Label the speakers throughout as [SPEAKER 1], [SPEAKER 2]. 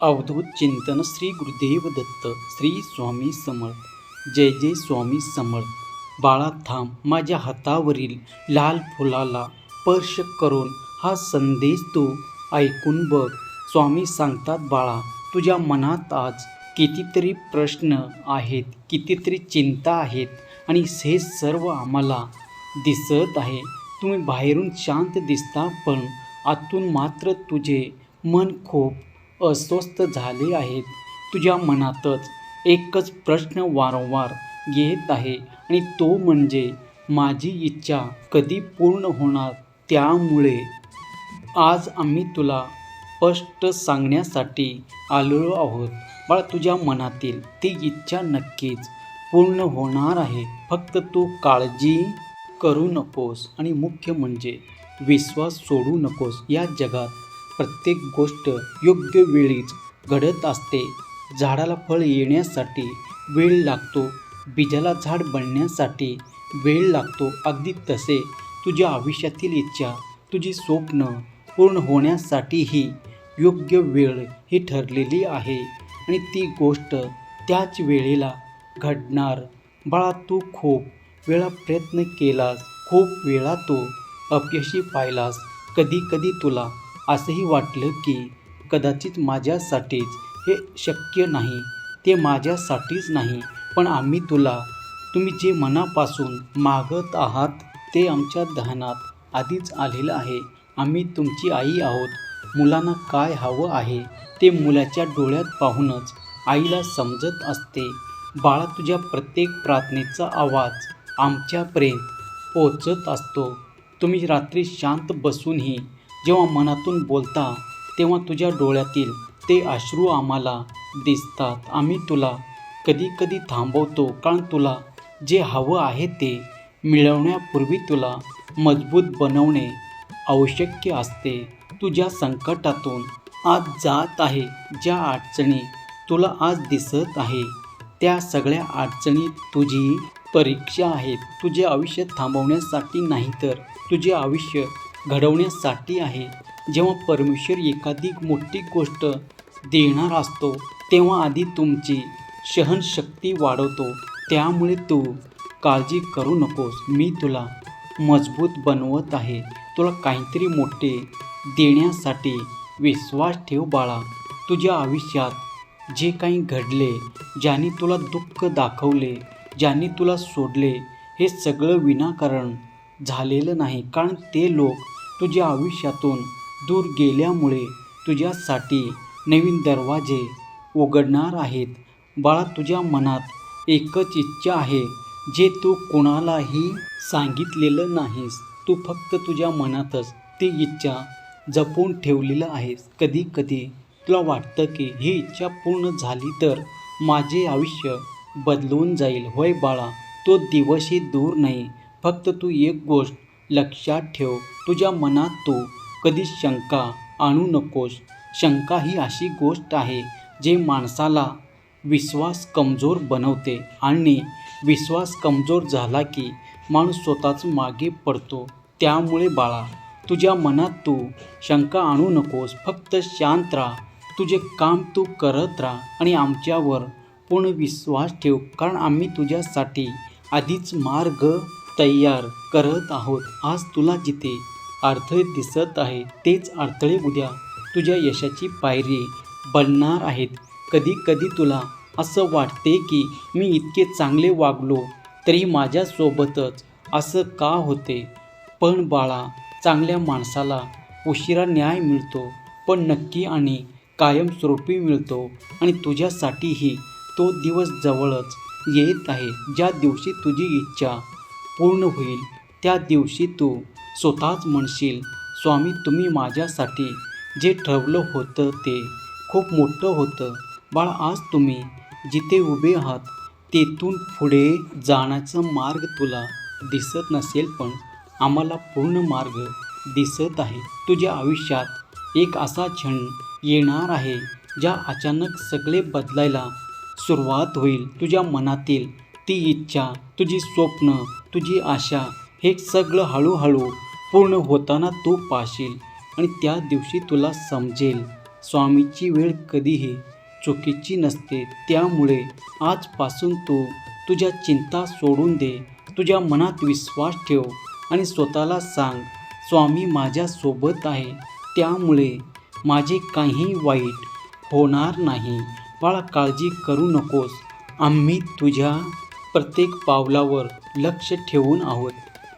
[SPEAKER 1] अवधूत चिंतन श्री गुरुदेव दत्त श्री स्वामी समर्थ. जय जय स्वामी समर्थ. बाळा थांब, माझ्या हातावरील लाल फुलाला स्पर्श करून हा संदेश तू ऐकून बघ. स्वामी सांगतात, बाळा, तुझ्या मनात आज कितीतरी प्रश्न आहेत, कितीतरी चिंता आहेत आणि हे सर्व आम्हाला दिसत आहे. तुम्ही बाहेरून शांत दिसता, पण आतून मात्र तुझे मन खूप अस्वस्थ झाले आहेत. तुझ्या मनातच एकच प्रश्न वारंवार येत आहे आणि तो म्हणजे माझी इच्छा कधी पूर्ण होणार. त्यामुळे आज आम्ही तुला स्पष्ट सांगण्यासाठी आलेलो आहोत. बाळा, तुझ्या मनातील ती इच्छा नक्कीच पूर्ण होणार आहे. फक्त तू काळजी करू नकोस आणि मुख्य म्हणजे विश्वास सोडू नकोस. या जगात प्रत्येक गोष्ट योग्य वेळीच घडत असते. झाडाला फळ येण्यासाठी वेळ लागतो, बीजाला झाड बनण्यासाठी वेळ लागतो. अगदी तसे तुझ्या आयुष्यातील इच्छा, तुझी स्वप्न पूर्ण होण्यासाठीही योग्य वेळ ही ठरलेली आहे आणि ती गोष्ट त्याच वेळेला घडणार. बाळा, तू खूप वेळा प्रयत्न केलास, खूप वेळा तू अपयशी पाहिलास. कधी कधी तुला असंही वाटलं की कदाचित माझ्यासाठीच हे शक्य नाही, ते माझ्यासाठीच नाही. पण तुम्ही जे मनापासून मागत आहात ते आमच्या ध्यानात आधीच आलेलं आहे. आम्ही तुमची आई आहोत. मुलांना काय हवं आहे ते मुलाच्या डोळ्यात पाहूनच आईला समजत असते. बाळा, तुझ्या प्रत्येक प्रार्थनेचा आवाज आमच्यापर्यंत पोचत असतो. तुम्ही रात्री शांत बसूनही जेव्हा मनातून बोलता, तेव्हा तुझ्या डोळ्यातील ते अश्रू आम्हाला दिसतात. आम्ही तुला कधी कधी थांबवतो, कारण तुला जे हवं आहे ते मिळवण्यापूर्वी तुला मजबूत बनवणे आवश्यक असते. तू ज्या संकटातून आज जात आहे, ज्या अडचणी तुला आज दिसत आहे, त्या सगळ्या अडचणी तुझी परीक्षा आहेत. तुझे आयुष्य थांबवण्यासाठी नाही, तर तुझे आयुष्य घडवण्यासाठी आहे. जेव्हा परमेश्वर एखादी मोठी गोष्ट देणार असतो, तेव्हा आधी तुमची सहनशक्ती वाढवतो. त्यामुळे तू काळजी करू नकोस. मी तुला मजबूत बनवत आहे. तुला काहीतरी मोठे देण्यासाठी विश्वास ठेव. बाळा, तुझ्या आयुष्यात जे काही घडले, ज्यांनी तुला दुःख दाखवले, ज्यांनी तुला सोडले, हे सगळं विनाकारण झालेलं नाही. कारण ते लोक तुझ्या आयुष्यातून दूर गेल्यामुळे तुझ्यासाठी नवीन दरवाजे उघडणार आहेत. बाळा, तुझ्या मनात एकच इच्छा आहे, जे तू कोणालाही सांगितलेलं नाहीस. तू फक्त तुझ्या मनातच ती इच्छा जपून ठेवलेलं आहेस. कधी कधी तुला वाटतं की ही इच्छा पूर्ण झाली तर माझे आयुष्य बदलून जाईल. होय बाळा, तो दिवसही दूर नाही. फक्त तू एक गोष्ट लक्षात ठेव, तुझ्या मनात तू कधी शंका आणू नकोस. शंका ही अशी गोष्ट आहे जे माणसाला विश्वास कमजोर बनवते आणि विश्वास कमजोर झाला की माणूस स्वतःच मागे पडतो. त्यामुळे बाळा, तुझ्या मनात तू शंका आणू नकोस. फक्त शांत राहा, तुझे काम तू करत राहा आणि आमच्यावर पूर्ण विश्वास ठेव, कारण आम्ही तुझ्यासाठी आधीच मार्ग तयार करत आहोत. आज तुला जिथे अडथळे दिसत आहे, तेच अडथळे उद्या तुझ्या यशाची पायरी बनणार आहेत. कधी कधी तुला असं वाटते की मी इतके चांगले वागलो तरी माझ्यासोबतच असं का होते. पण बाळा, चांगल्या माणसाला उशिरा न्याय मिळतो, पण नक्की आणि कायमस्वरूपी मिळतो. आणि तुझ्यासाठीही तो दिवस जवळच येत आहे. ज्या दिवशी तुझी इच्छा पूर्ण होईल, त्या दिवशी तू स्वतःच म्हणशील, स्वामी, तुम्ही माझ्यासाठी जे ठरवलं होतं ते खूप मोठं होतं. बाळा, आज तुम्ही जिथे उभे आहात तेथून पुढे जाण्याचा मार्ग तुला दिसत नसेल, पण आम्हाला पूर्ण मार्ग दिसत आहे. तुझ्या आयुष्यात एक असा क्षण येणार आहे ज्या अचानक सगळे बदलायला सुरुवात होईल. तुझ्या मनातील ती इच्छा, तुझी स्वप्न, तुझी आशा, हे सगळं हळूहळू पूर्ण होताना तू पाहशील आणि त्या दिवशी तुला समजेल, स्वामीची वेळ कधीही चुकीची नसते. त्यामुळे आजपासून तू तुझ्या चिंता सोडून दे. तुझ्या मनात विश्वास ठेव आणि स्वतःला सांग, स्वामी माझ्यासोबत आहे, त्यामुळे माझे काही वाईट होणार नाही. बाळा, काळजी करू नकोस. आम्ही तुझ्या प्रत्येक पावलावर लक्ष ठेवून आहोत.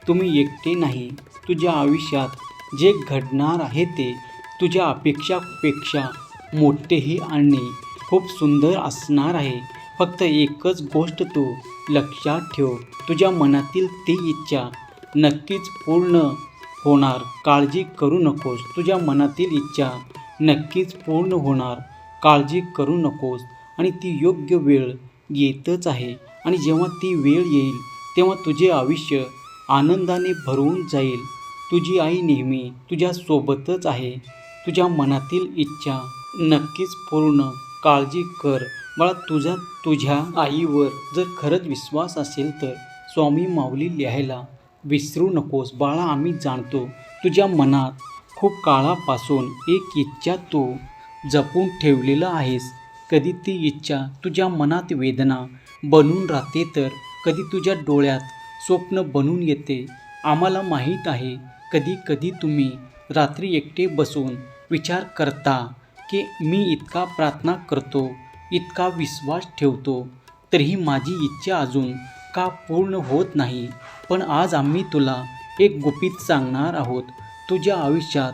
[SPEAKER 1] तुम्ही एकटे नाही. तुझ्या आयुष्यात जे घडणार आहे ते तुझ्या अपेक्षापेक्षा मोठेही आणि खूप सुंदर असणार आहे. फक्त एकच गोष्ट तू लक्षात ठेव, तुझ्या मनातील ती इच्छा नक्कीच पूर्ण होणार. काळजी करू नकोस. तुझ्या मनातील इच्छा नक्कीच पूर्ण होणार. काळजी करू नकोस. आणि ती योग्य वेळ येतच आहे. आणि जेव्हा ती वेळ येईल तेव्हा तुझे आयुष्य आनंदाने भरून जाईल. तुझी आई नेहमी तुझ्यासोबतच आहे. तुझ्या मनातील इच्छा नक्कीच पूर्ण. काळजी कर बाळा. तुझ्या आईवर जर खरंच विश्वास असेल तर स्वामी माऊली लिहायला विसरू नकोस. बाळा, आम्ही जाणतो तुझ्या मनात खूप काळापासून एक इच्छा तू जपून ठेवलेलं आहेस. कधी ती इच्छा तुझ्या मनात वेदना बनून राहते, तर कधी तुझ्या डोळ्यात स्वप्न बनून येते. आम्हाला माहीत आहे, कधी कधी तुम्ही रात्री एकटे बसून विचार करता की मी इतका प्रार्थना करतो, इतका विश्वास ठेवतो, तरीही माझी इच्छा अजून का पूर्ण होत नाही. पण आज आम्ही तुला एक गुपित सांगणार आहोत. तुझ्या आयुष्यात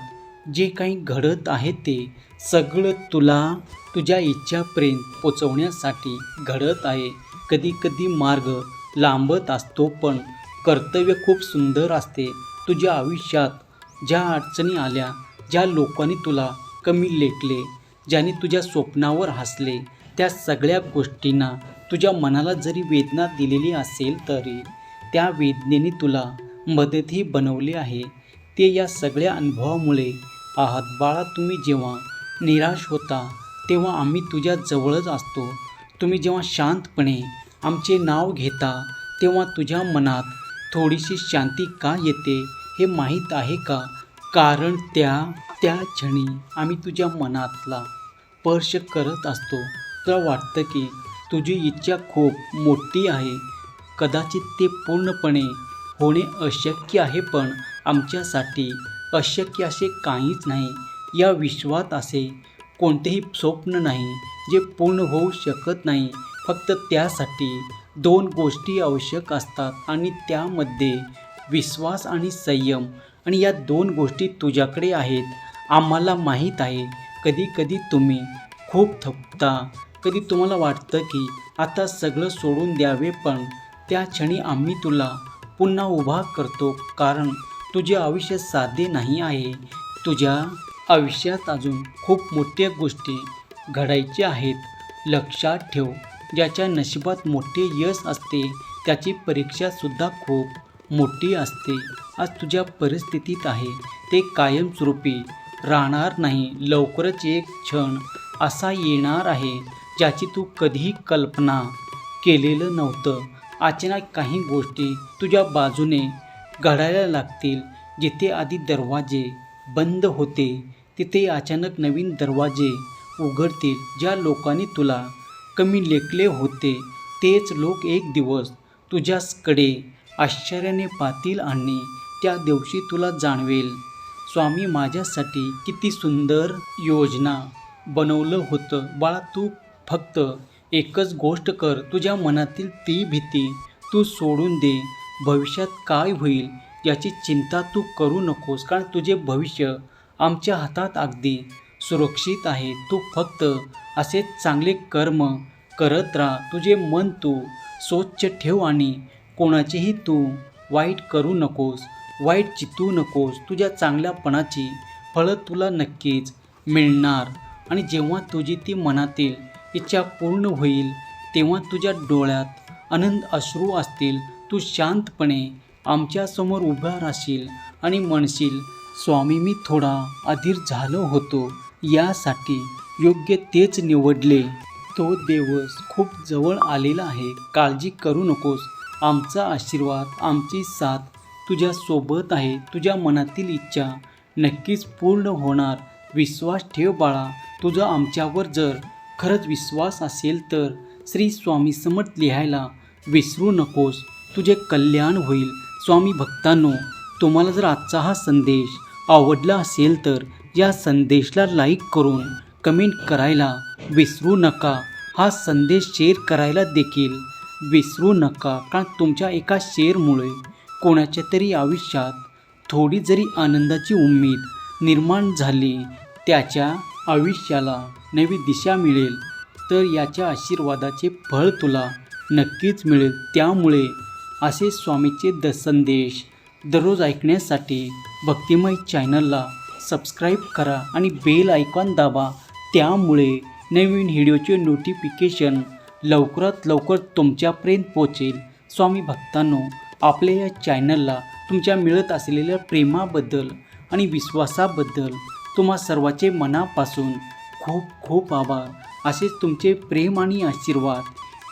[SPEAKER 1] जे काही घडत आहे ते सगळं तुला तुझ्या इच्छापर्यंत पोचवण्यासाठी घडत आहे. कधी कधी मार्ग लांबत असतो, पण कर्तव्य खूप सुंदर असते. तुझ्या आयुष्यात ज्या अडचणी आल्या, ज्या लोकांनी तुला कमी लेखले, ज्याने तुझ्या स्वप्नावर हसले, त्या सगळ्या गोष्टींना तुझ्या मनाला जरी वेदना दिलेली असेल तरी त्या वेदनेने तुला मदतही बनवले आहे. ते या सगळ्या अनुभवामुळे आहात. बाळा, तुम्ही जेव्हा निराश होता तेव्हा आम्ही तुझ्या जवळच असतो. तुम्ही जेव्हा शांतपणे आमचे नाव घेता तेव्हा तुझ्या मनात थोडीशी शांती का येते हे माहीत आहे का? कारण त्या क्षणी आम्ही तुझ्या मनातला स्पर्श करत असतो. तुला वाटतं की तुझी इच्छा खूप मोठी आहे, कदाचित ते पूर्णपणे होणे अशक्य आहे, पण आमच्यासाठी अशक्य असे काहीच नाही. या विश्वात असे कोणतेही स्वप्न नाही जे पूर्ण होऊ शकत नाही. फक्त त्यासाठी 2 गोष्टी आवश्यक असतात आणि त्यामध्ये विश्वास आणि संयम. आणि या 2 गोष्टी तुझ्याकडे आहेत. आम्हाला माहीत आहे, कधी कधी तुम्ही खूप थकता, कधी तुम्हाला वाटतं की आता सगळं सोडून द्यावे, पण त्या क्षणी आम्ही तुला पुन्हा उभा करतो. कारण तुझे आयुष्य साधे नाही आहे. तुझ्या आयुष्यात अजून खूप मोठ्या गोष्टी घडायच्या आहेत. लक्षात ठेव, ज्याच्या नशिबात मोठे यश असते त्याची परीक्षासुद्धा खूप मोठी असते. आज तुझ्या परिस्थितीत आहे ते कायमस्वरूपी राहणार नाही. लवकरच एक क्षण असा येणार आहे ज्याची तू कधीही कल्पना केलेलं नव्हतं. अचानक काही गोष्टी तुझ्या बाजूने घडायला लागतील. जिथे आधी दरवाजे बंद होते तिथे अचानक नवीन दरवाजे उघडतील. ज्या लोकांनी तुला कमी लेखले होते तेच लोक एक दिवस तुझ्याकडे आश्चर्याने पाहतील आणि त्या दिवशी तुला जाणवेल, स्वामी माझ्यासाठी किती सुंदर योजना बनवलं होतं. बाळा, तू फक्त एकच गोष्ट कर. तुझ्या मनातील ती भीती तू सोडून दे. भविष्यात काय होईल याची चिंता तू करू नकोस, कारण तुझे भविष्य आमच्या हातात अगदी सुरक्षित आहे. तू फक्त असेच चांगले कर्म करत राहा. तुझे मन तू स्वच्छ ठेव आणि कोणाचेही तू वाईट करू नकोस, वाईट चितू नकोस. तुझ्या चांगल्यापणाची फळं तुला नक्कीच मिळणार. आणि जेव्हा तुझी ती मनातील इच्छा पूर्ण होईल तेव्हा तुझ्या डोळ्यात आनंद अश्रू असतील. तू शांतपणे आमच्यासमोर उभा राहशील आणि म्हणशील, स्वामी मी थोडा अधीर झालो होतो, यासाठी योग्य तेच निवडले. तो दिवस खूप जवळ आलेला आहे. काळजी करू नकोस. आमचा आशीर्वाद, आमची साथ तुझ्यासोबत आहे. तुझ्या मनातील इच्छा नक्कीच पूर्ण होणार. विश्वास ठेव बाळा, तुझा आमच्यावर जर खरंच विश्वास असेल तर श्री स्वामी समर्थ लिहायला विसरू नकोस, तुझे कल्याण होईल. स्वामी भक्तांनो, तुम्हाला जर आजचा हा संदेश आवडला असेल तर या संदेशला लाईक करून कमेंट करायला विसरू नका. हा संदेश शेअर करायला देखील विसरू नका, कारण तुमच्या एका शेअरमुळे कोणाच्या तरी आयुष्यात थोडी जरी आनंदाची उम्मीद निर्माण झाली, त्याच्या आयुष्याला नवी दिशा मिळेल. तर याच्या आशीर्वादाचे फळ तुला नक्कीच मिळेल. त्यामुळे असे स्वामीचे संदेश दररोज ऐकण्यासाठी भक्तिमय चॅनलला सबस्क्राईब करा आणि बेल आयकॉन दाबा. त्यामुळे नवीन व्हिडिओचे नोटिफिकेशन लवकरात लवकर तुमच्यापर्यंत पोहोचेल. स्वामी भक्तांनो, आपल्या या चॅनलला तुमच्या मिळत असलेल्या प्रेमाबद्दल आणि विश्वासाबद्दल तुम्हा सर्वांचे मनापासून खूप खूप आभार. असेच तुमचे प्रेम आणि आशीर्वाद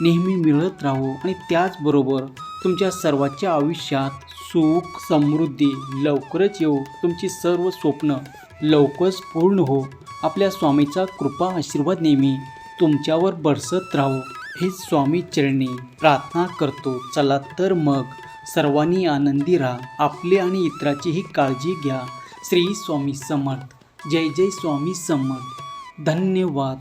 [SPEAKER 1] नेहमी मिळत राहू आणि त्याचबरोबर तुमच्या सर्वांच्या आयुष्यात सुख समृद्धी लवकरच येऊ. तुमची सर्व स्वप्न लवकरच पूर्ण हो. आपल्या स्वामीचा कृपा आशीर्वाद नेहमी तुमच्यावर बरसत राहो, हे स्वामी चरणी प्रार्थना करतो. चला तर मग सर्वांनी आनंदी राहा, आपली आणि इतरांचीही काळजी घ्या. श्री स्वामी समर्थ. जय जय स्वामी समर्थ. धन्यवाद.